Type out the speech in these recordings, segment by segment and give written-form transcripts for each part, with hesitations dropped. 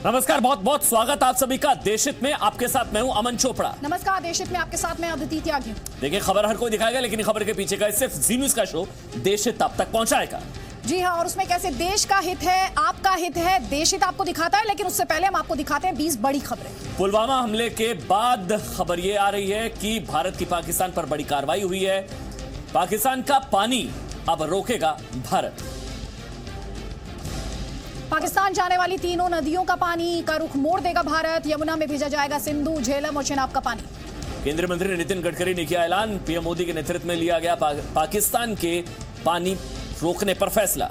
नमस्कार, बहुत बहुत स्वागत आप सभी का देशहित में। आपके साथ मैं हूं अमन चोपड़ा। नमस्कार, देशहित में आपके साथ मैं अदिति त्यागी हूं। देखिए, खबर हर कोई दिखाएगा, लेकिन खबर के पीछे का सिर्फ जी न्यूज का शो देशहित आप तक पहुंचाएगा। जी हां, और उसमें कैसे देश का हित है, आपका हित है, देशहित आपको दिखाता है। लेकिन उससे पहले हम आपको दिखाते हैं 20 बड़ी खबरें। पुलवामा हमले के बाद खबर ये आ रही है कि भारत की पाकिस्तान पर बड़ी कार्रवाई हुई है। पाकिस्तान का पानी अब रोकेगा भारत। पाकिस्तान जाने वाली तीनों नदियों का पानी का रुख मोड़ देगा भारत। यमुना में भेजा जाएगा सिंधु, झेलम और चेनाब का पानी। केंद्रीय मंत्री नितिन गडकरी ने किया ऐलान। पीएम मोदी के नेतृत्व में लिया गया पाकिस्तान के पानी रोकने पर फैसला।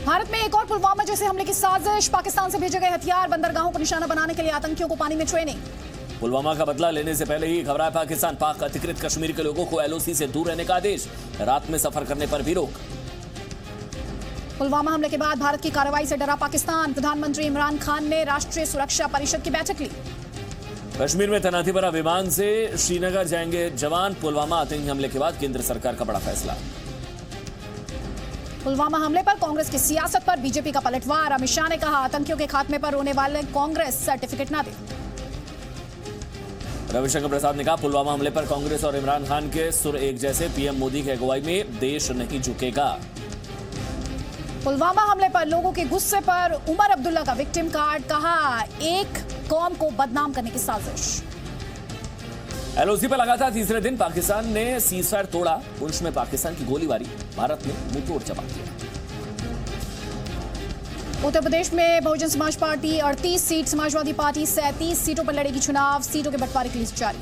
भारत में एक और पुलवामा जैसे हमले की साजिश। पाकिस्तान से भेजे गए हथियार, बंदरगाहों को निशाना बनाने के लिए आतंकियों को पानी में ट्रेनिंग। पुलवामा का बदला लेने से पहले ही घबराया पाकिस्तान। पाक अधिकृत कश्मीर के लोगों को एलओसी से दूर रहने का आदेश। रात में सफर करने पर भी रोक। पुलवामा हमले के बाद भारत की कार्रवाई से डरा पाकिस्तान। प्रधानमंत्री इमरान खान ने राष्ट्रीय सुरक्षा परिषद की बैठक ली। कश्मीर में तैनाती पर विमान से श्रीनगर जाएंगे जवान। पुलवामा आतंकी हमले के बाद केंद्र सरकार का बड़ा फैसला। पुलवामा हमले पर कांग्रेस की सियासत पर बीजेपी का पलटवार। अमित शाह ने कहा, आतंकियों के खात्मे पर रोने वाले कांग्रेस सर्टिफिकेट ना दे। रविशंकर प्रसाद ने कहा, पुलवामा हमले पर कांग्रेस और इमरान खान के सुर एक जैसे। पीएम मोदी की अगुवाई में देश नहीं झुकेगा। पुलवामा हमले पर लोगों के गुस्से पर उमर अब्दुल्ला का विक्टिम कार्ड। कहा, एक कौम को बदनाम करने की साजिश। एलओसी पर लगातार तीसरे दिन पाकिस्तान ने सीजफायर तोड़ा। पुंछ में पाकिस्तान की गोलीबारी, भारत ने मुंहतोड़ जवाब दिया। उत्तर प्रदेश में Bahujan Samaj party 38 seat, Samajwadi party 37 सीटों पर लड़ेगी चुनाव। सीटों के बंटवारे की लिस्ट जारी।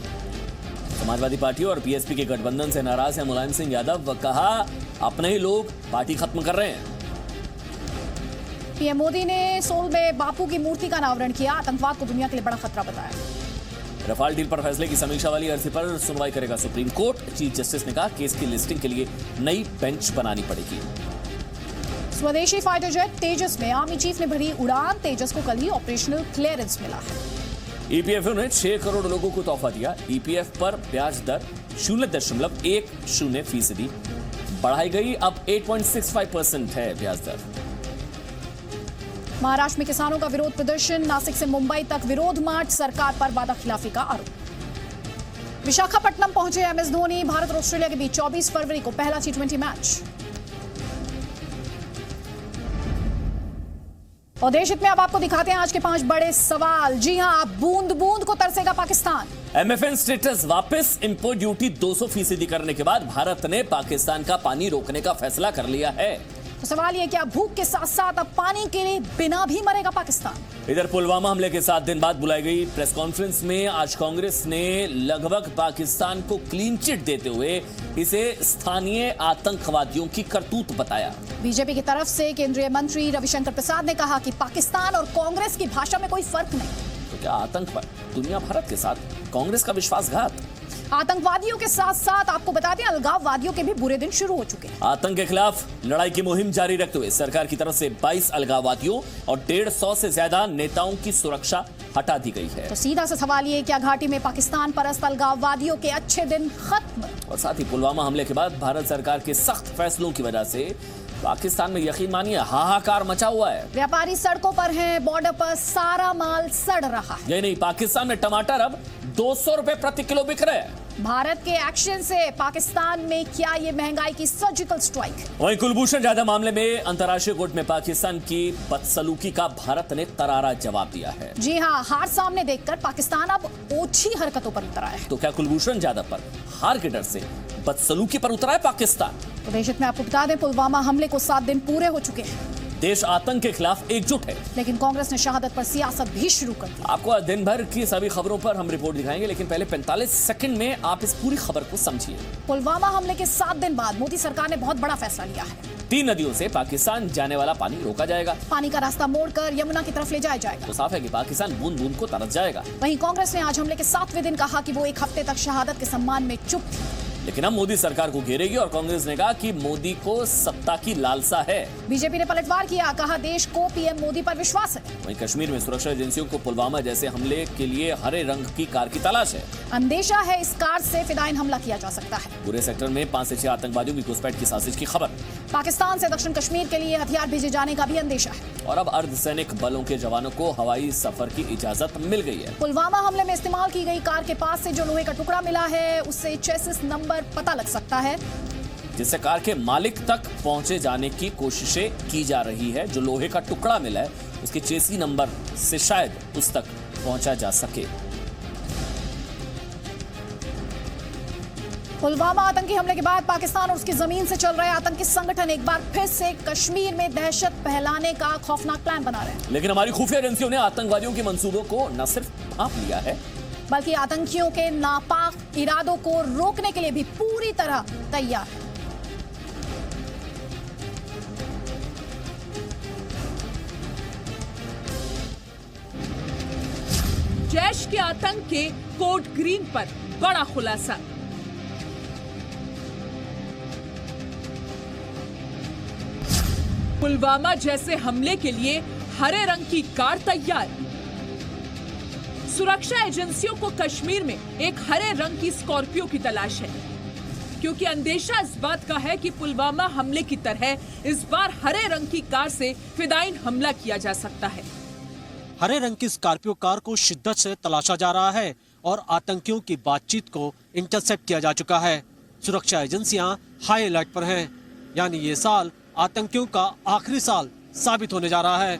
समाजवादी पार्टी और बीएसपी के गठबंधन से नाराज है मुलायम सिंह यादव। कहा, अपने ही लोग पार्टी खत्म कर रहे हैं। पीएम मोदी ने सोल में बापू की मूर्ति का अनावरण किया। आतंकवाद को दुनिया के लिए बड़ा खतरा बताया। रफाल डील पर फैसले की समीक्षा वाली अर्जी पर सुनवाई करेगा सुप्रीम कोर्ट। चीफ जस्टिस ने कहा, केस की लिस्टिंग के लिए नई बेंच बनानी पड़ेगी। स्वदेशी फाइटर जेट तेजस में आर्मी चीफ ने भरी उड़ान। तेजस को कल ही ऑपरेशनल क्लियरेंस मिला है। ईपीएफओ ने 6 करोड़ लोगों को तोहफा दिया। ईपीएफ पर ब्याज दर 0.10% बढ़ाई गई। अब 8.65% है ब्याज दर। महाराष्ट्र में किसानों का विरोध प्रदर्शन। नासिक से मुंबई तक विरोध मार्च। सरकार पर वादा खिलाफी का आरोप। विशाखापट्टनम पहुंचे एमएस धोनी। भारत और ऑस्ट्रेलिया के बीच 24 फरवरी को पहला T20 मैच। और देशहित में अब आपको दिखाते हैं आज के 5 बड़े सवाल। जी हां, बूंद बूंद को तरसेगा पाकिस्तान। एमएफएन स्टेटस वापस। इंपोर्ट ड्यूटी 200% करने के बाद भारत ने पाकिस्तान का पानी रोकने का फैसला कर लिया है। तो सवाल ये, क्या भूख के साथ साथ अब पानी के लिए बिना भी मरेगा पाकिस्तान? इधर पुलवामा हमले के 7 दिन बाद बुलाई गई प्रेस कॉन्फ्रेंस में आज कांग्रेस ने लगभग पाकिस्तान को क्लीन चिट देते हुए इसे स्थानीय आतंकवादियों की करतूत बताया। बीजेपी की तरफ से केंद्रीय मंत्री रविशंकर प्रसाद ने कहा कि पाकिस्तान और कांग्रेस की भाषा में कोई फर्क नहीं। तो क्या आतंकवाद दुनिया भारत के साथ, कांग्रेस का विश्वासघात। आतंकवादियों के साथ साथ आपको बता दें, अलगाववादियों के भी बुरे दिन शुरू हो चुके हैं। आतंक के खिलाफ लड़ाई की मुहिम जारी रखते हुए सरकार की तरफ से 22 अलगाववादियों और 150 से ज्यादा नेताओं की सुरक्षा हटा दी गई है। तो सीधा सा सवाल ये, क्या घाटी में पाकिस्तान परस्त अलगाववादियों के अच्छे दिन खत्म? और साथ ही पुलवामा हमले के बाद भारत सरकार के सख्त फैसलों की वजह से पाकिस्तान में यकीन मानिए हाहाकार मचा हुआ है। व्यापारी सड़कों पर हैं, बॉर्डर पर सारा माल सड़ रहा है। यही नहीं, पाकिस्तान में टमाटर अब 200 रुपए प्रति किलो बिक रहे हैं। भारत के एक्शन से पाकिस्तान में क्या ये महंगाई की सर्जिकल स्ट्राइक? वहीं कुलभूषण जाधव मामले में अंतर्राष्ट्रीय कोर्ट में पाकिस्तान की बदसलूकी का भारत ने करारा जवाब दिया है। जी हां, हार सामने देखकर पाकिस्तान अब ओछी हरकतों पर उतरा है। तो क्या कुलभूषण जाधव पर हार के डर से बदसलूकी पर उतरा है पाकिस्तान? तो देशहित में आपको बता दें, पुलवामा हमले को 7 दिन पूरे हो चुके हैं। देश आतंक के खिलाफ एकजुट है, लेकिन कांग्रेस ने शहादत पर सियासत भी शुरू कर दी। आपको दिन भर की सभी खबरों पर हम रिपोर्ट दिखाएंगे, लेकिन पहले 45 सेकंड में आप इस पूरी खबर को समझिए। पुलवामा हमले के 7 दिन बाद मोदी सरकार ने बहुत बड़ा फैसला लिया है। 3 नदियों से पाकिस्तान जाने वाला पानी रोका जाएगा। पानी का रास्ता मोड़कर यमुना की तरफ ले जाया जाएगा। तो साफ है कि पाकिस्तान बूंद बूंद को तरस जाएगा। वहीं कांग्रेस ने आज हमले के 7वें दिन कहा कि वो 1 हफ्ते तक शहादत के सम्मान में चुप थी। लेकिन अब मोदी सरकार को घेरेगी और कांग्रेस ने कहा कि मोदी को सत्ता की लालसा है। बीजेपी ने पलटवार किया, कहा देश को पीएम मोदी पर विश्वास है। वहीं कश्मीर में सुरक्षा एजेंसियों को पुलवामा जैसे हमले के लिए हरे रंग की कार की तलाश है। अंदेशा है इस कार से फिदायीन हमला किया जा सकता है। पूरे सेक्टर में 5 से 6 आतंकवादियों की घुसपैठ की साजिश की खबर। पाकिस्तान से दक्षिण कश्मीर के लिए हथियार भेजे जाने का भी अंदेशा है। और अब अर्धसैनिक बलों के जवानों को हवाई सफर की इजाजत मिल गई है। पुलवामा हमले में इस्तेमाल की गई कार के पास से जो लोहे का टुकड़ा मिला है, उससे चेसिस नंबर पता लग सकता है, जिससे कार के मालिक तक पहुंचे जाने की कोशिशें की जा रही है। जो लोहे का टुकड़ा मिला है, उसके चेसी नंबर से शायद उस तक पहुंचा जा सके। पुलवामा आतंकी हमले के बाद पाकिस्तान और उसकी जमीन से चल रहे आतंकी संगठन एक बार फिर से कश्मीर में दहशत फैलाने का खौफनाक प्लान बना रहे हैं। लेकिन हमारी खुफिया एजेंसियों ने आतंकवादियों के मंसूबों को न सिर्फ भांप लिया है, बल्कि आतंकियों के नापाक इरादों को रोकने के लिए भी पूरी तरह तैयार है। जैश के आतंक के कोड ग्रीन पर बड़ा खुलासा। पुलवामा जैसे हमले के लिए हरे रंग की कार तैयार। सुरक्षा एजेंसियों को कश्मीर में एक हरे रंग की स्कॉर्पियो की तलाश है, क्योंकि अंदेशा इस बात का है कि पुलवामा हमले की तरह इस बार हरे रंग की कार से फिदायीन हमला किया जा सकता है। हरे रंग की स्कॉर्पियो कार को शिद्दत से तलाशा जा रहा है और आतंकियों की बातचीत को इंटरसेप्ट किया जा चुका है। सुरक्षा एजेंसियां हाई अलर्ट पर हैं, यानी ये साल आतंकियों का आखिरी साल साबित होने जा रहा है।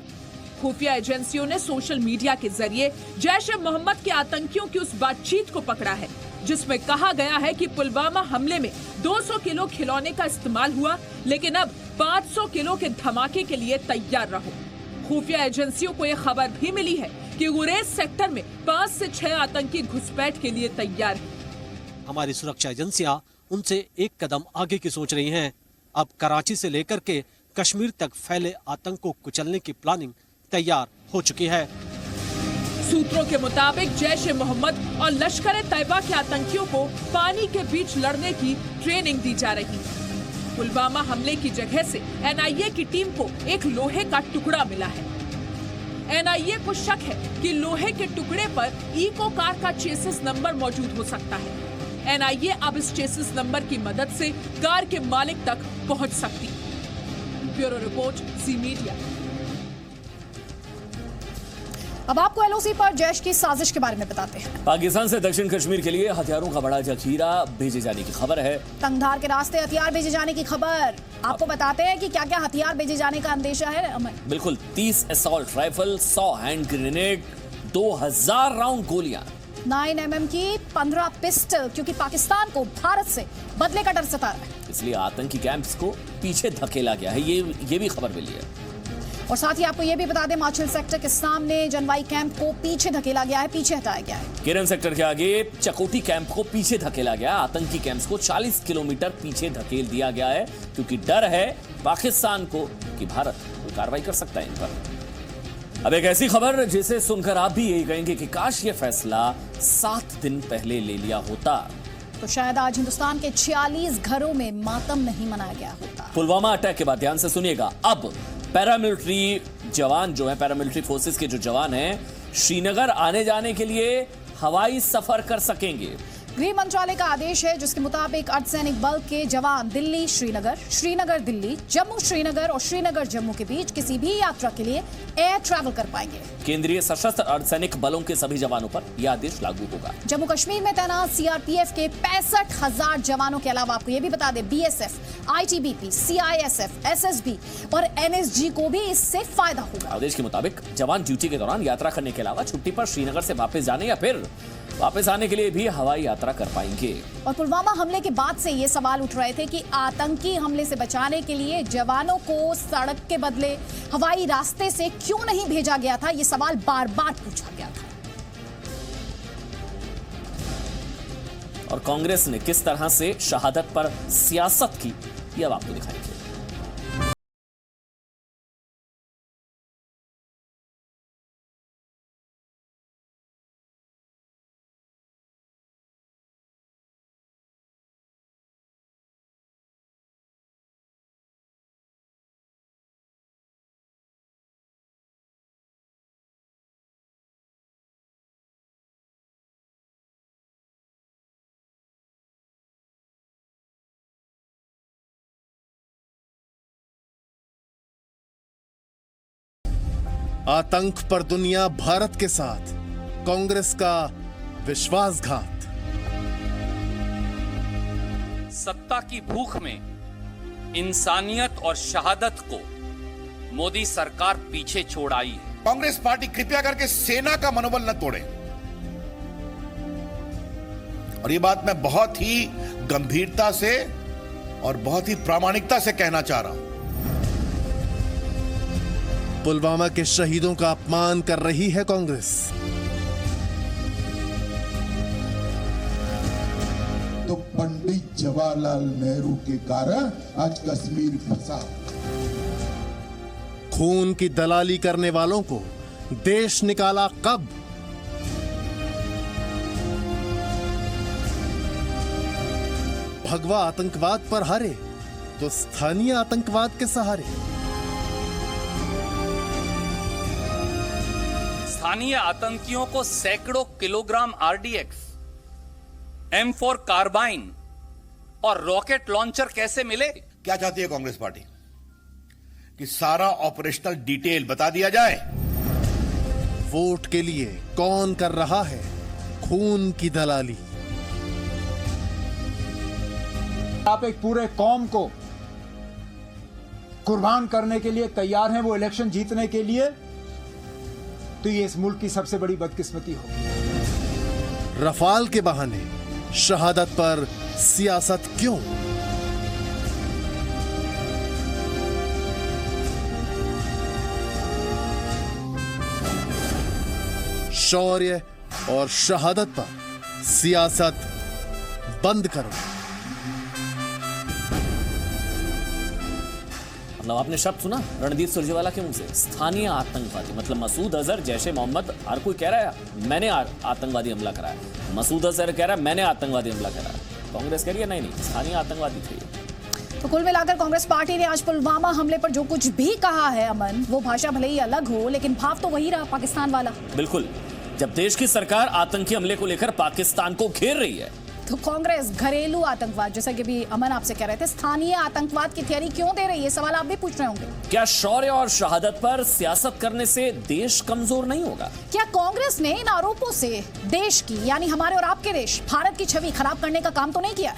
खुफिया एजेंसियों ने सोशल मीडिया के जरिए जैश ए मोहम्मद के आतंकियों की उस बातचीत को पकड़ा है, जिसमें कहा गया है कि पुलवामा हमले में 200 किलो खिलौने का इस्तेमाल हुआ, लेकिन अब 500 किलो के धमाके के लिए तैयार रहो। खुफिया एजेंसियों को यह खबर भी मिली है कि गुरेज सेक्टर में 5 से 6 आतंकी घुसपैठ के लिए तैयार हैं। हमारी सुरक्षा एजेंसियां उनसे एक कदम आगे की सोच रही हैं। अब कराची से लेकर के कश्मीर तक फैले आतंक को कुचलने की प्लानिंग तैयार हो चुकी है। सूत्रों के मुताबिक जैश ए मोहम्मद और लश्कर ए तैयबा के आतंकियों को पानी के बीच लड़ने की ट्रेनिंग दी जा रही है। पुलवामा हमले की जगह से एनआईए की टीम को एक लोहे का टुकड़ा मिला है। एनआईए को शक है कि लोहे के टुकड़े पर इको कार का चेसिस नंबर मौजूद हो सकता है। एनआईए अब इस चेसिस नंबर की मदद से कार के मालिक तक पहुंच सकती है। ब्यूरो रिपोर्ट, जी मीडिया। अब आपको एलओसी पर जैश की साजिश के बारे में बताते हैं। पाकिस्तान से दक्षिण कश्मीर के लिए हथियारों का बड़ा जखीरा भेजे जाने की खबर है। तंगधार के रास्ते हथियार भेजे जाने की खबर। आपको बताते हैं कि क्या क्या हथियार भेजे जाने का अंदेशा है। अमन, बिल्कुल, 30 assault rifle, 100 hand grenade, 2000 round गोलियां, 9mm की 15 पिस्टल, क्योंकि पाकिस्तान को भारत से बदले का डर सता रहा है, इसलिए आतंकी कैंप्स को पीछे धकेला गया है। ये भी खबर मिली है। और साथ ही आपको ये भी बता दें, माछिल सेक्टर के सामने जनवाई कैंप को पीछे धकेला गया है, पीछे हटाया गया है। केरन सेक्टर के आगे चकोटी कैंप को पीछे धकेला गया। आतंकी कैंप्स को 40 किलोमीटर पीछे धकेल दिया गया है, क्योंकि डर है पाकिस्तान को कि भारत कोई कार्रवाई कर सकता है इन पर। अब एक ऐसी खबर जिसे सुनकर आप भी यही कहेंगे कि काश ये फैसला 7 दिन पहले ले लिया होता, तो शायद आज हिंदुस्तान के 46 घरों में मातम नहीं मनाया गया होता। पुलवामा अटैक के बाद ध्यान से सुनिएगा, अब पैरामिलिट्री जवान जो है, पैरामिलिट्री फोर्सेस के जो जवान हैं, श्रीनगर आने जाने के लिए हवाई सफर कर सकेंगे। गृह मंत्रालय का आदेश है, जिसके मुताबिक अर्धसैनिक बल के जवान दिल्ली श्रीनगर, श्रीनगर दिल्ली, जम्मू श्रीनगर और श्रीनगर जम्मू के बीच किसी भी यात्रा के लिए एयर ट्रैवल कर पाएंगे। केंद्रीय सशस्त्र अर्धसैनिक बलों के सभी जवानों पर यह आदेश लागू होगा। जम्मू कश्मीर में तैनात सीआरपीएफ के 65,000 जवानों के अलावा आपको यह भी बता दें, बीएसएफ, आईटीबीपी, सीआईएसएफ, एसएसबी और एनएसजी को भी इससे फायदा होगा। आदेश के मुताबिक जवान ड्यूटी के दौरान यात्रा करने के अलावा छुट्टी पर श्रीनगर से वापस जाने या फिर वापस आने के लिए भी हवाई यात्रा कर पाएंगे। और पुलवामा हमले के बाद से ये सवाल उठ रहे थे कि आतंकी हमले से बचाने के लिए जवानों को सड़क के बदले हवाई रास्ते से क्यों नहीं भेजा गया था। ये सवाल बार बार पूछा गया था। और कांग्रेस ने किस तरह से शहादत पर सियासत की, यह अब आपको दिखाएंगे। आतंक पर दुनिया भारत के साथ, कांग्रेस का विश्वासघात। सत्ता की भूख में इंसानियत और शहादत को मोदी सरकार पीछे छोड़ आई है। कांग्रेस पार्टी कृपया करके सेना का मनोबल न तोड़े, और ये बात मैं बहुत ही गंभीरता से और बहुत ही प्रामाणिकता से कहना चाह रहा हूं। पुलवामा के शहीदों का अपमान कर रही है कांग्रेस। तो पंडित जवाहरलाल नेहरू के कारण आज कश्मीर फंसा। खून की दलाली करने वालों को देश निकाला कब? भगवा आतंकवाद पर हारे तो स्थानीय आतंकवाद के सहारे। स्थानीय आतंकियों को सैकड़ों किलोग्राम आरडीएक्स, M4 कार्बाइन और रॉकेट लॉन्चर कैसे मिले? क्या चाहती है कांग्रेस पार्टी कि सारा ऑपरेशनल डिटेल बता दिया जाए? वोट के लिए कौन कर रहा है खून की दलाली? आप एक पूरे कौम को कुर्बान करने के लिए तैयार हैं, वो इलेक्शन जीतने के लिए, तो ये इस मुल्क की सबसे बड़ी बदकिस्मती होगी। रफाल के बहाने शहादत पर सियासत क्यों? शौर्य और शहादत पर सियासत बंद करो। मतलब आपने शब्द सुना रणदीप सुरजेवाला के मुंह से, स्थानीय आतंकवादी, मतलब मसूद अजहर, जैश ए मोहम्मद। हर कोई कह रहा है मैंने आतंकवादी हमला कराया, मसूद अजहर कह रहा है मैंने आतंकवादी हमला कराया, कांग्रेस कह रही है नहीं स्थानीय आतंकवादी थे। तो कुल मिलाकर कांग्रेस पार्टी ने आज पुलवामा हमले पर जो कुछ भी कहा है अमन, वो भाषा भले ही अलग हो लेकिन भाव तो वही रहा, पाकिस्तान वाला। बिल्कुल, जब देश की सरकार आतंकी हमले को लेकर पाकिस्तान को घेर रही है तो कांग्रेस घरेलू आतंकवाद, जैसा कि भी अमन आपसे कह रहे थे, स्थानीय आतंकवाद की थियरी क्यों दे रही है? सवाल आप भी पूछ रहे होंगे। क्या शौर्य और शहादत पर सियासत करने से देश कमजोर नहीं होगा? क्या कांग्रेस ने इन आरोपों से देश की, यानी हमारे और आपके देश भारत की छवि खराब करने का काम तो नहीं किया?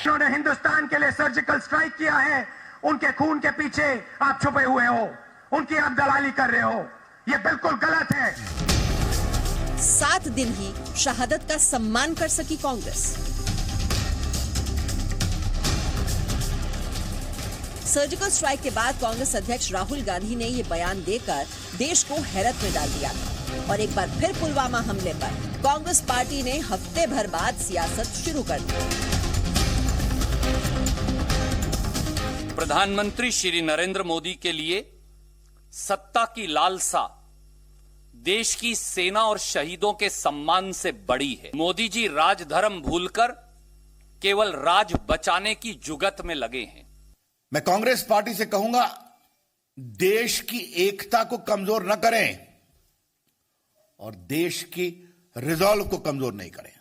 उन्होंने हिंदुस्तान के लिए सर्जिकल स्ट्राइक किया है, उनके खून के पीछे आप छुपे हुए हो, उनकी आप दलाली कर रहे हो, ये बिल्कुल गलत है। 7 दिन ही शहादत का सम्मान कर सकी कांग्रेस। सर्जिकल स्ट्राइक के बाद कांग्रेस अध्यक्ष राहुल गांधी ने ये बयान देकर देश को हैरत में डाल दिया था, और एक बार फिर पुलवामा हमले पर कांग्रेस पार्टी ने हफ्ते भर बाद सियासत शुरू कर दी। प्रधानमंत्री श्री नरेंद्र मोदी के लिए सत्ता की लालसा देश की सेना और शहीदों के सम्मान से बड़ी है। मोदी जी राजधर्म भूलकर केवल राज बचाने की जुगत में लगे हैं। मैं कांग्रेस पार्टी से कहूंगा, देश की एकता को कमजोर न करें और देश की रिजॉल्व को कमजोर नहीं करें।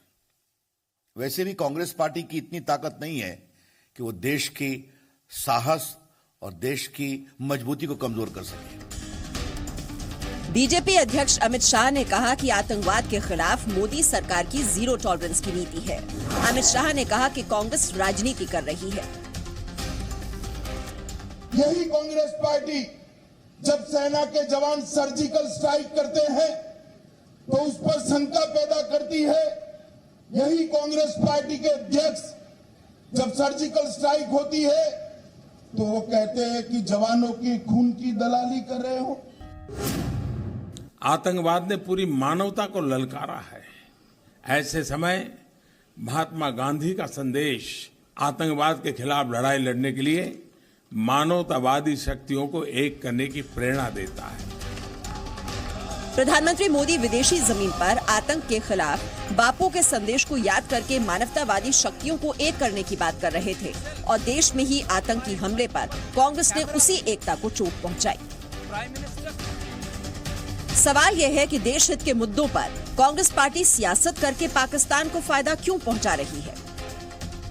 वैसे भी कांग्रेस पार्टी की इतनी ताकत नहीं है कि वो देश की साहस और देश की मजबूती को कमजोर कर सके। बीजेपी अध्यक्ष अमित शाह ने कहा कि आतंकवाद के खिलाफ मोदी सरकार की जीरो टॉलरेंस की नीति है। अमित शाह ने कहा कि कांग्रेस राजनीति कर रही है। यही कांग्रेस पार्टी जब सेना के जवान सर्जिकल स्ट्राइक करते हैं तो उस पर शंका पैदा करती है। यही कांग्रेस पार्टी के अध्यक्ष जब सर्जिकल स्ट्राइक होती है तो वो कहते हैं कि जवानों की खून की दलाली कर रहे हो। आतंकवाद ने पूरी मानवता को ललकारा है। ऐसे समय महात्मा गांधी का संदेश आतंकवाद के खिलाफ लड़ाई लड़ने के लिए मानवतावादी शक्तियों को एक करने की प्रेरणा देता है। प्रधानमंत्री मोदी विदेशी जमीन पर आतंक के खिलाफ बापू के संदेश को याद करके मानवतावादी शक्तियों को एक करने की बात कर रहे थे, और देश में ही आतंकी हमले पर कांग्रेस ने उसी एकता को चोट पहुंचाई। सवाल यह है कि देश हित के मुद्दों पर कांग्रेस पार्टी सियासत करके पाकिस्तान को फायदा क्यों पहुंचा रही है।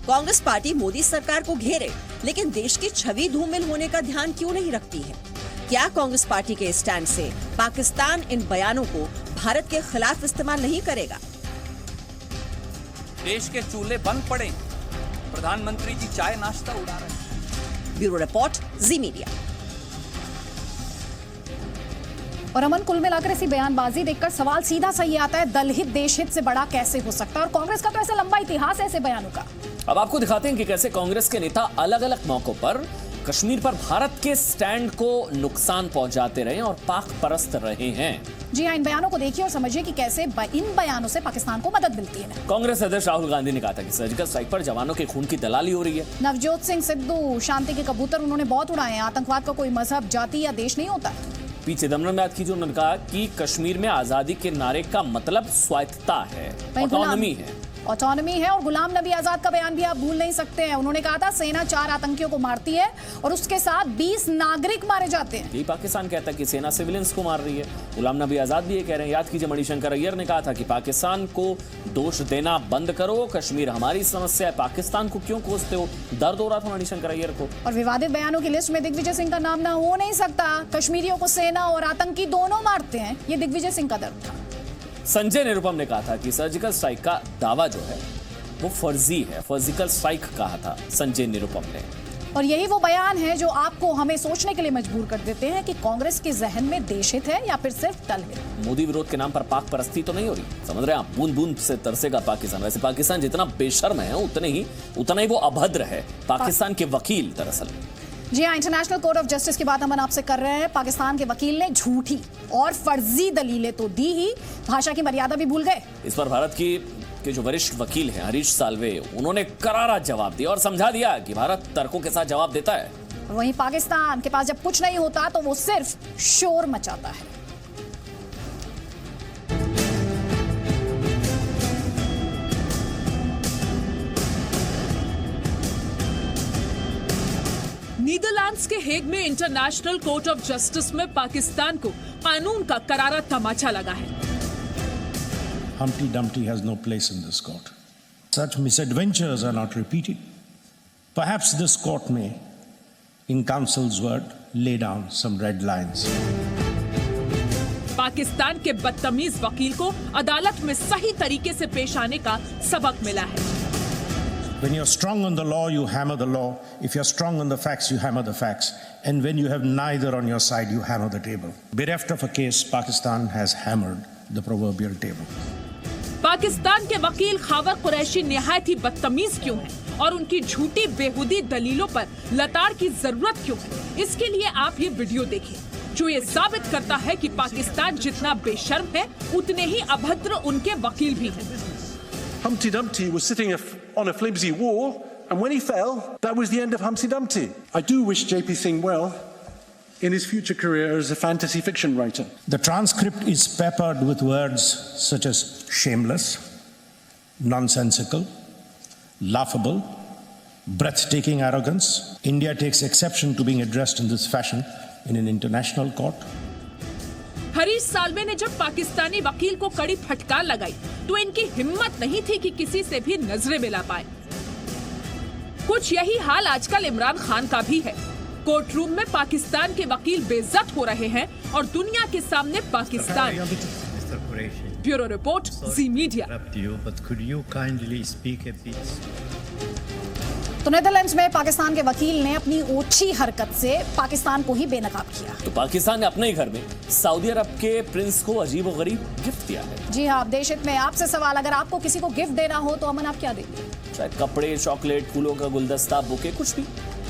कांग्रेस पार्टी मोदी सरकार को घेरे लेकिन देश की छवि धूमिल होने का ध्यान क्यों नहीं रखती है। क्या कांग्रेस पार्टी के स्टैंड से पाकिस्तान इन बयानों को भारत के खिलाफ इस्तेमाल नहीं करेगा। देश के चूल्हे बंद पड़े, प्रधानमंत्री जी चाय नाश्ता उड़ा रहे हैं। ब्यूरो रिपोर्ट, जी मीडिया। और अमन, कुल मिलाकर ऐसी बयानबाजी देखकर सवाल सीधा सही आता है, दल हित देश हित से बड़ा कैसे हो सकता है। और कांग्रेस का तो ऐसा लंबा इतिहास है ऐसे बयानों का। अब आपको दिखाते हैं कि कैसे कांग्रेस के नेता अलग अलग मौकों पर कश्मीर पर भारत के स्टैंड को नुकसान पहुंचाते रहे और पाक परस्त रहे हैं। जी हाँ, इन बयानों को देखिए और समझिए कि कैसे इन बयानों से पाकिस्तान को मदद मिलती है। कांग्रेस अध्यक्ष राहुल गांधी ने कहा था कि सर्जिकल स्ट्राइक पर जवानों के खून की दलाली हो रही है। नवजोत सिंह सिद्धू शांति के कबूतर उन्होंने बहुत उड़ाए हैं। आतंकवाद का कोई मजहब, जाति या देश नहीं होता। पी चिदम्बरम ने बात की जो उन्होंने कहा कि कश्मीर में आजादी के नारे का मतलब स्वायत्तता है, ऑटोनॉमी है। ऑटोनॉमी है। और गुलाम नबी आजाद का बयान भी आप भूल नहीं सकते हैं। उन्होंने कहा था सेना 4 आतंकियों को मारती है और उसके साथ 20 नागरिक मारे जाते हैं। यही पाकिस्तान कहता है कि सेना सिविलियंस को मार रही है। गुलाम नबी आजाद भी ये कह रहे हैं। याद कीजिए, मणिशंकर अय्यर ने कहा था कि पाकिस्तान को दोष देना बंद करो, कश्मीर हमारी समस्या है, पाकिस्तान को क्यों कोसते हो। दर्द हो रहा था मणिशंकर अय्यर को। और विवादित बयानों की लिस्ट में दिग्विजय सिंह का नाम ना हो नहीं सकता। कश्मीरियों को सेना और आतंकी दोनों मारते हैं, ये दिग्विजय सिंह का दर्द था। संजय निरुपम ने कहा था कि सर्जिकल स्ट्राइक का दावा जो है वो फर्जी है। फर्जिकल स्ट्राइक कहा था संजय निरुपम ने। और यही वो बयान है जो आपको हमें सोचने के लिए मजबूर कर देते हैं कि कांग्रेस के जहन में देश हित है या फिर सिर्फ दल हित। मोदी विरोध के नाम पर पाक परस्ती तो नहीं हो रही, समझ रहे हैं आप। बूंद बूंद से तरसेगा पाकिस्तान। वैसे पाकिस्तान जितना बेशर्म है उतना ही वो अभद्र है। पाकिस्तान के वकील दरअसल। जी हाँ, इंटरनेशनल कोर्ट ऑफ जस्टिस की बात अमन आपसे कर रहे हैं। पाकिस्तान के वकील ने झूठी और फर्जी दलीलें तो दी ही, भाषा की मर्यादा भी भूल गए। इस पर भारत के जो वरिष्ठ वकील हैं हरीश साल्वे, उन्होंने करारा जवाब दिया और समझा दिया कि भारत तर्कों के साथ जवाब देता है। वहीं पाकिस्तान के पास जब कुछ नहीं होता तो वो सिर्फ शोर मचाता है। नीदरलैंड्स के हेग में इंटरनेशनल कोर्ट ऑफ जस्टिस में पाकिस्तान को कानून का करारा तमाचा लगा है। Humpty Dumpty has no place in this court. Such misadventures are not repeated. Perhaps this court may, in counsel's word, lay down some red lines. Pakistan के बदतमीज वकील को अदालत में सही तरीके से पेश आने का सबक मिला है। When you're strong on the law, you hammer the law. If you're strong on the facts, you hammer the facts. And when you have neither on your side, you hammer the table. Bereft of a case, Pakistan has hammered the proverbial table. Pakistan के वकील खावर कुरैशी निहायत ही बदतमीज क्यों हैं और उनकी झूठी बेहुदी दलीलों पर लताड़ की जरूरत क्यों है, इसके लिए आप ये वीडियो देखिए जो ये साबित करता है कि पाकिस्तान जितना बेशर्म है उतने ही अभद्र उनके वकील भी हैं। Humpty Dumpty was sitting on a flimsy wall, and when he fell, that was the end of Humpty Dumpty. I do wish JP Singh well in his future career as a fantasy fiction writer. The transcript is peppered with words such as shameless, nonsensical, laughable, breathtaking arrogance. India takes exception to being addressed in this fashion in an international court. Harish Salve ने जब पाकिस्तानी वकील को कड़ी फटकार लगाई तो इनकी हिम्मत नहीं थी कि किसी से भी नजरें मिला पाए। कुछ यही हाल आजकल इमरान खान का भी है। कोर्ट रूम में पाकिस्तान के वकील बेइज्जत हो रहे हैं और दुनिया के सामने पाकिस्तान। ब्यूरो रिपोर्ट, जी मीडिया। तो नेदरलैंड्स में पाकिस्तान के वकील ने अपनी ओछी हरकत से पाकिस्तान को ही बेनकाब किया। तो पाकिस्तान ने अपने ही घर में सऊदी अरब के प्रिंस को अजीबोगरीब गिफ्ट दिया है। जी हाँ, देश हित में आपसे सवाल, अगर आपको किसी को गिफ्ट देना हो तो अमन आप क्या देंगे? शायद कपड़े, चॉकलेट, फूलों का गुलदस्ता, बुके, कुछ भी।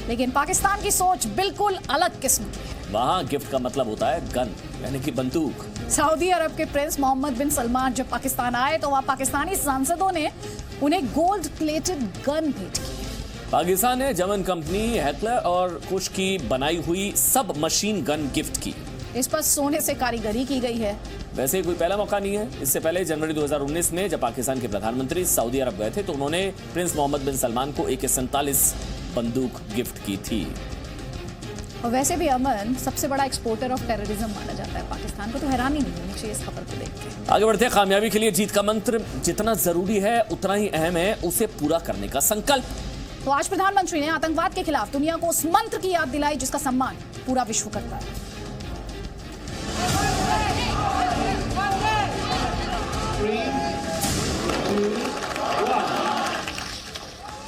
लेकिन पाकिस्तान की सोच बिल्कुल अलग किस्म की है। वहाँ गिफ्ट का मतलब होता है गन, यानी कि बंदूक। सऊदी अरब के प्रिंस मोहम्मद बिन सलमान जब पाकिस्तान आए तो वहाँ पाकिस्तानी सांसदों ने उन्हें गोल्ड प्लेटेड गन भेंट की। पाकिस्तान ने जर्मन कंपनी हेकलर और कुछ की बनाई हुई सब मशीन गन गिफ्ट की। इस पर सोने से कारीगरी की गई है। वैसे कोई पहला मौका नहीं है। इससे पहले जनवरी 2019 में जब पाकिस्तान के प्रधानमंत्री सऊदी अरब गए थे तो उन्होंने प्रिंस मोहम्मद बिन सलमान को AK-47 बंदूक गिफ्ट की थी। और वैसे भी अमन सबसे बड़ा एक्सपोर्टर ऑफ टेररिज्म माना जाता है पाकिस्तान। पाकिस्तान को तो हैरानी नहीं होनी चाहिए इस खबर को देख के। आगे बढ़ते हैं। कामयाबी के लिए जीत का मंत्र जितना जरूरी है उतना ही अहम है उसे पूरा करने का संकल्प। तो आज प्रधानमंत्री ने आतंकवाद के खिलाफ दुनिया को उस मंत्र की याद दिलाई जिसका सम्मान पूरा विश्व करता है।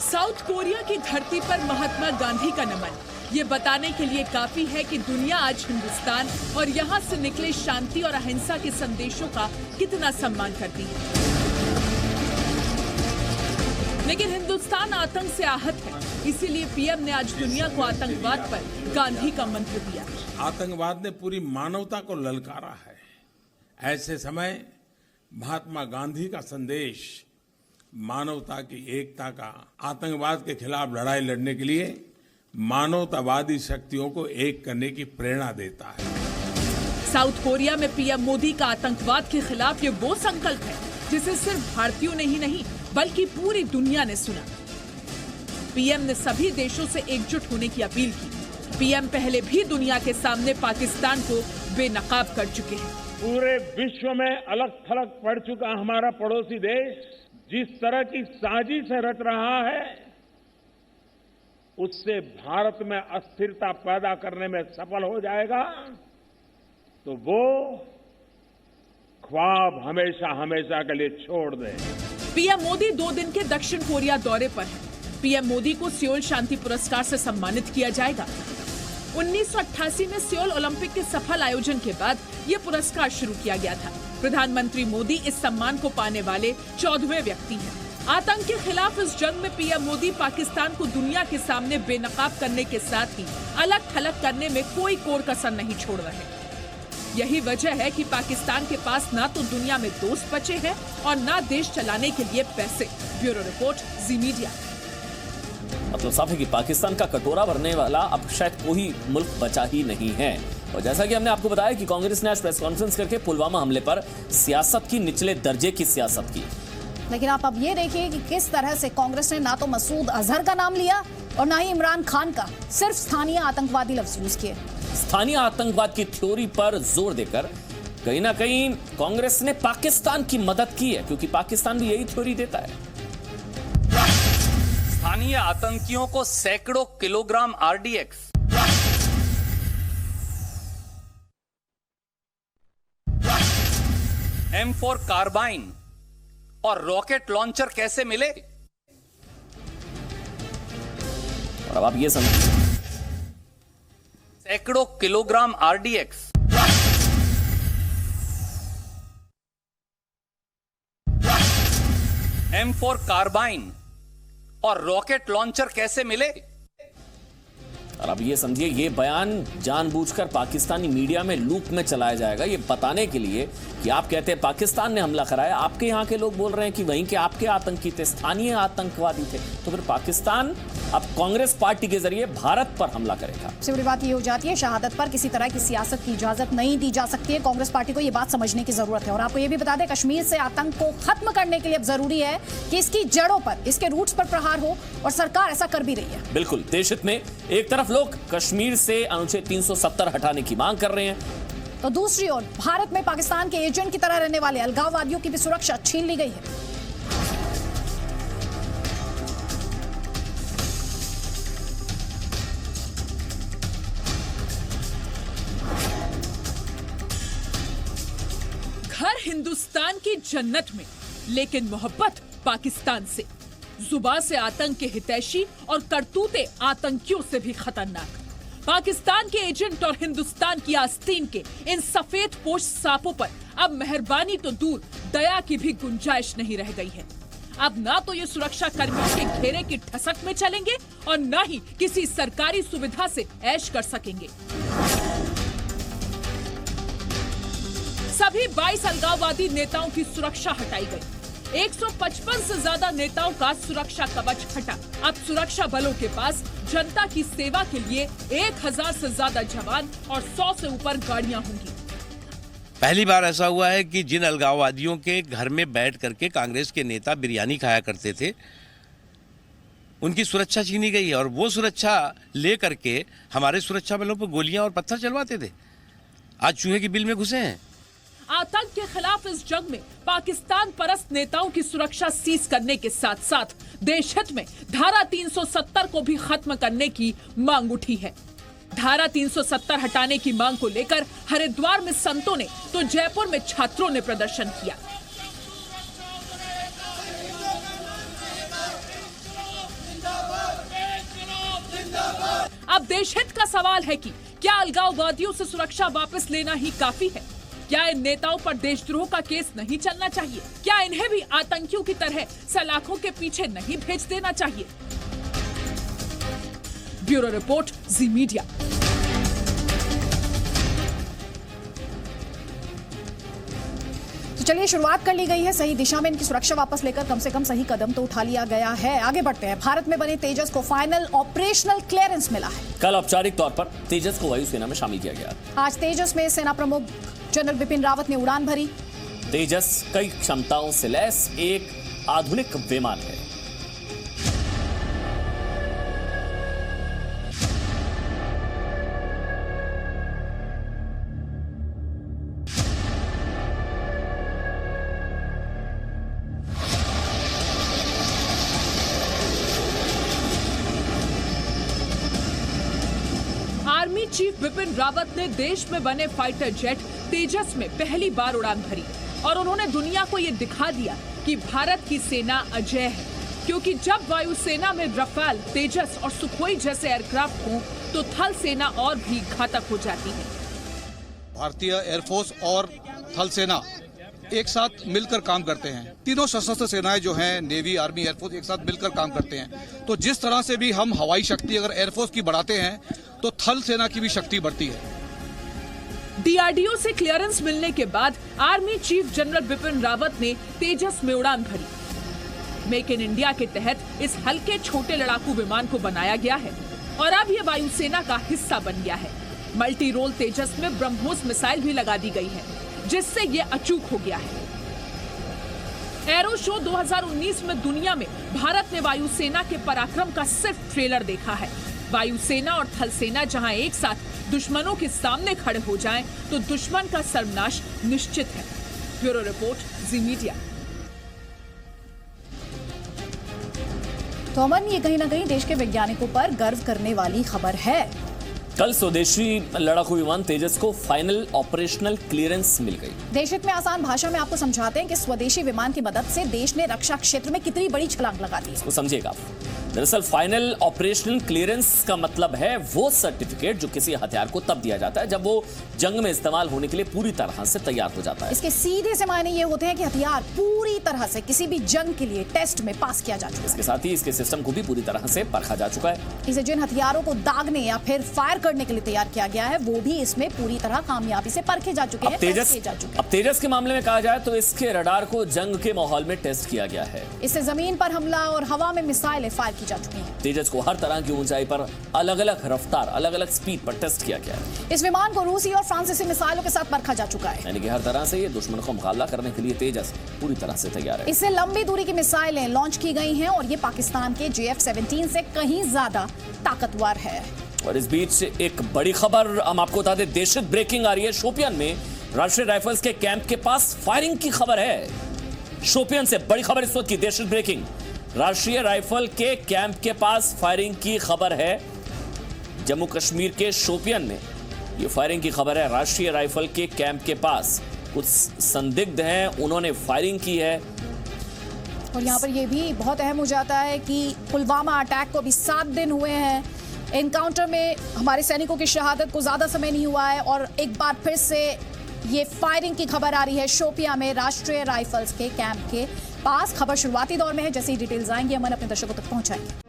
साउथ कोरिया की धरती पर महात्मा गांधी का नमन ये बताने के लिए काफी है कि दुनिया आज हिंदुस्तान और यहाँ से निकले शांति और अहिंसा के संदेशों का कितना सम्मान करती है। लेकिन हिंदुस्तान आतंक से आहत है, इसीलिए पीएम ने आज दुनिया को आतंकवाद पर गांधी का मंत्र दिया। आतंकवाद ने पूरी मानवता को ललकारा है। ऐसे समय महात्मा गांधी का संदेश मानवता की एकता का, आतंकवाद के खिलाफ लड़ाई लड़ने के लिए मानवतावादी शक्तियों को एक करने की प्रेरणा देता है। साउथ कोरिया में पीएम मोदी का आतंकवाद के खिलाफ ये वो संकल्प है जिसे सिर्फ भारतीयों ने ही नहीं बल्कि पूरी दुनिया ने सुना। पीएम ने सभी देशों से एकजुट होने की अपील की। पीएम पहले भी दुनिया के सामने पाकिस्तान को बेनकाब कर चुके हैं। पूरे विश्व में अलग थलग पड़ चुका हमारा पड़ोसी देश जिस तरह की साजिश रच रहा है उससे भारत में अस्थिरता पैदा करने में सफल हो जाएगा तो वो ख्वाब हमेशा हमेशा के लिए छोड़ दे। पीएम मोदी 2 दिन के दक्षिण कोरिया दौरे पर हैं। पीएम मोदी को सियोल शांति पुरस्कार से सम्मानित किया जाएगा। 1988 में सियोल ओलंपिक के सफल आयोजन के बाद ये पुरस्कार शुरू किया गया था। प्रधानमंत्री मोदी इस सम्मान को पाने वाले 14वें व्यक्ति हैं। आतंक के खिलाफ इस जंग में पीएम मोदी पाकिस्तान को दुनिया के सामने बेनकाब करने के साथ ही अलग थलग करने में कोई कोर कसर नहीं छोड़ रहे। यही वजह है कि पाकिस्तान के पास ना तो दुनिया में दोस्त बचे हैं और ना देश चलाने के लिए पैसे। ब्यूरो रिपोर्ट, जी मीडिया। मतलब साफ है कि पाकिस्तान का कटोरा भरने वाला अब शायद कोई मुल्क बचा ही नहीं है। और जैसा कि हमने आपको बताया कि कांग्रेस ने आज प्रेस कॉन्फ्रेंस करके पुलवामा हमले पर सियासत की निचले दर्जे की सियासत की। लेकिन आप अब ये देखिए कि किस तरह से कांग्रेस ने ना तो मसूद अजहर का नाम लिया और ना ही इमरान खान का, सिर्फ स्थानीय आतंकवादी लफ्ज यूज किए। स्थानीय आतंकवाद की थ्योरी पर जोर देकर कहीं ना कहीं कांग्रेस ने पाकिस्तान की मदद की है, क्योंकि पाकिस्तान भी यही थ्योरी देता है। स्थानीय आतंकियों को सैकड़ों किलोग्राम आरडीएक्स, M4 कार्बाइन और रॉकेट लॉन्चर कैसे मिले? और अब आप ये समझिए, सैकड़ों किलोग्राम आरडीएक्स, M4 कार्बाइन और रॉकेट लॉन्चर कैसे मिले? और अब ये समझिए, ये बयान जानबूझकर पाकिस्तानी मीडिया में लूप में चलाया जाएगा, ये बताने के लिए कि आप कहते हैं पाकिस्तान ने हमला कराया, आपके यहाँ के लोग बोल रहे हैं कि वहीं के आपके आतंकी थे, स्थानीय आतंकवादी थे, तो फिर पाकिस्तान अब कांग्रेस पार्टी के जरिए भारत पर हमला करेगा। सबसे बड़ी बात ये हो जाती है, शहादत पर किसी तरह की सियासत की इजाजत नहीं दी जा सकती है। कांग्रेस पार्टी को ये बात समझने की जरूरत है। और आपको ये भी बता दें, कश्मीर से आतंक को खत्म करने के लिए अब जरूरी है कि इसकी जड़ों पर, इसके रूट्स पर प्रहार हो, और सरकार ऐसा कर भी रही है। बिल्कुल, देश हित में एक तरफ लोग कश्मीर से अनुच्छेद 370 हटाने की मांग कर रहे हैं, तो दूसरी ओर भारत में पाकिस्तान के एजेंट की तरह रहने वाले अलगाववादियों की भी सुरक्षा छीन ली गई है। घर हिंदुस्तान की जन्नत में, लेकिन मोहब्बत पाकिस्तान से। जुबान से आतंक के हितैषी और करतूते आतंकियों से भी खतरनाक। पाकिस्तान के एजेंट और हिंदुस्तान की आस्तीन के इन सफेद पोश सांपों पर अब मेहरबानी तो दूर, दया की भी गुंजाइश नहीं रह गई है। अब ना तो ये सुरक्षा कर्मियों के घेरे की ठसक में चलेंगे और ना ही किसी सरकारी सुविधा से ऐश कर सकेंगे। सभी 22 अलगाववादी नेताओं की सुरक्षा हटाई गई। 155 से ज्यादा नेताओं का सुरक्षा कवच हटा। अब सुरक्षा बलों के पास जनता की सेवा के लिए 1000 से ज्यादा जवान और 100 से ऊपर गाड़ियां होंगी। पहली बार ऐसा हुआ है कि जिन अलगाववादियों के घर में बैठ करके कांग्रेस के नेता बिरयानी खाया करते थे, उनकी सुरक्षा छीनी गई है और वो सुरक्षा ले करके हमारे सुरक्षा बलों पर गोलियां और पत्थर चलवाते थे। आज चूहे की बिल में घुसे हैं। आतंक के खिलाफ इस जंग में पाकिस्तान परस्त नेताओं की सुरक्षा सीज करने के साथ साथ देश हित में धारा 370 को भी खत्म करने की मांग उठी है। धारा 370 हटाने की मांग को लेकर हरिद्वार में संतों ने तो जयपुर में छात्रों ने प्रदर्शन किया। अब देश हित का सवाल है कि क्या अलगाववादियों से सुरक्षा वापस लेना ही काफी है? क्या इन नेताओं पर देशद्रोह का केस नहीं चलना चाहिए? क्या इन्हें भी आतंकियों की तरह सलाखों के पीछे नहीं भेज देना चाहिए? ब्यूरो रिपोर्ट, जी मीडिया। तो चलिए, शुरुआत कर ली गई है, सही दिशा में इनकी सुरक्षा वापस लेकर कम से कम सही कदम तो उठा लिया गया है। आगे बढ़ते हैं। भारत में बने तेजस को फाइनल ऑपरेशनल क्लियरेंस मिला है। कल औपचारिक तौर पर तेजस को वायुसेना में शामिल किया गया। आज तेजस में सेना प्रमुख जनरल बिपिन रावत ने उड़ान भरी। तेजस कई क्षमताओं से लैस एक आधुनिक विमान है। आर्मी चीफ बिपिन रावत ने देश में बने फाइटर जेट तेजस में पहली बार उड़ान भरी और उन्होंने दुनिया को ये दिखा दिया कि भारत की सेना अजेय है, क्योंकि जब वायुसेना में रफाल, तेजस और सुखोई जैसे एयरक्राफ्ट हों तो थल सेना और भी घातक हो जाती है। भारतीय एयरफोर्स और थल सेना एक साथ मिलकर काम करते हैं। तीनों सशस्त्र सेनाएं जो हैं, नेवी, आर्मी, एयरफोर्स, एक साथ मिलकर काम करते हैं। तो जिस तरह से भी हम हवाई शक्ति अगर एयरफोर्स की बढ़ाते हैं तो थल सेना की भी शक्ति बढ़ती है। डीआरडीओ से क्लियरेंस मिलने के बाद army chief general Bipin Rawat ने तेजस में उड़ान भरी। मेक इन इंडिया के तहत इस हल्के छोटे लड़ाकू विमान को बनाया गया है और अब ये वायुसेना का हिस्सा बन गया है। मल्टी रोल तेजस में ब्रह्मोस मिसाइल भी लगा दी गई है, जिससे ये अचूक हो गया है। एरो शो 2019 में दुनिया में भारत ने वायुसेना के पराक्रम का सिर्फ ट्रेलर देखा है। वायुसेना और थल सेना जहां एक साथ दुश्मनों के सामने खड़े हो जाएं, तो दुश्मन का सर्वनाश निश्चित है। ब्यूरो रिपोर्ट, जी मीडिया। तो अमन, ये कहीं ना कहीं देश के वैज्ञानिकों पर गर्व करने वाली खबर है। कल स्वदेशी लड़ाकू विमान तेजस को फाइनल ऑपरेशनल क्लियरेंस मिल गई। देश हित में आसान भाषा में आपको समझाते हैं कि स्वदेशी विमान की मदद से देश ने रक्षा क्षेत्र में कितनी बड़ी छलांग लगा दी है। इसको समझिएगा। दरअसल फाइनल ऑपरेशनल क्लियरेंस का मतलब है वो सर्टिफिकेट जो किसी हथियार को तब दिया जाता है जब वो जंग में इस्तेमाल होने के लिए पूरी तरह से तैयार हो जाता है। इसके सीधे से मायने ये होते हैं कि हथियार पूरी तरह से किसी भी जंग के लिए टेस्ट में पास किया जा चुका है। इसके साथ ही इसके सिस्टम को भी पूरी तरह से परखा जा चुका है। इसे जिन हथियारों को दागने या फिर फायर करने के लिए तैयार किया गया है वो भी इसमें पूरी तरह कामयाबी से परखे जा चुके हैं। अब तेजस के मामले में कहा जाए तो इसके रडार को जंग के माहौल में टेस्ट किया गया है। इससे जमीन पर हमला और हवा में मिसाइलें फायर की जा चुकी हैं। तेजस को हर तरह की ऊंचाई पर अलग अलग रफ्तार, अलग अलग स्पीड पर टेस्ट किया गया है। इस विमान को रूसी और फ्रांसीसी मिसाइलों के साथ परखा जा चुका है, यानी कि हर तरह से ये दुश्मन को मुकाबला करने के लिए तेजस पूरी तरह से तैयार है। इससे लंबी दूरी की मिसाइलें लॉन्च की गई हैं और ये पाकिस्तान के JF-17 से कहीं ज्यादा ताकतवर है। और इस बीच एक बड़ी खबर हम आपको बता दें, दहशत ब्रेकिंग आ रही है। शोपियान में राष्ट्रीय राइफल्स के कैंप के पास फायरिंग की खबर है। शोपियान से बड़ी खबर इस वक्त की, दहशत ब्रेकिंग। राष्ट्रीय राइफल के कैंप के पास फायरिंग की खबर है। जम्मू कश्मीर के शोपियान में ये फायरिंग की खबर है। राष्ट्रीय राइफल के कैंप के पास कुछ संदिग्ध हैं, उन्होंने फायरिंग की है। और यहाँ पर यह भी बहुत अहम हो जाता है कि पुलवामा अटैक को अभी 7 दिन हुए हैं। एनकाउंटर में हमारे सैनिकों की शहादत को ज्यादा समय नहीं हुआ है और एक बार फिर से ये फायरिंग की खबर आ रही है शोपियां में राष्ट्रीय राइफल्स के कैंप के पास। खबर शुरुआती दौर में है, जैसे ही डिटेल्स आएंगे अमन अपने दर्शकों तक पहुंचाएंगे।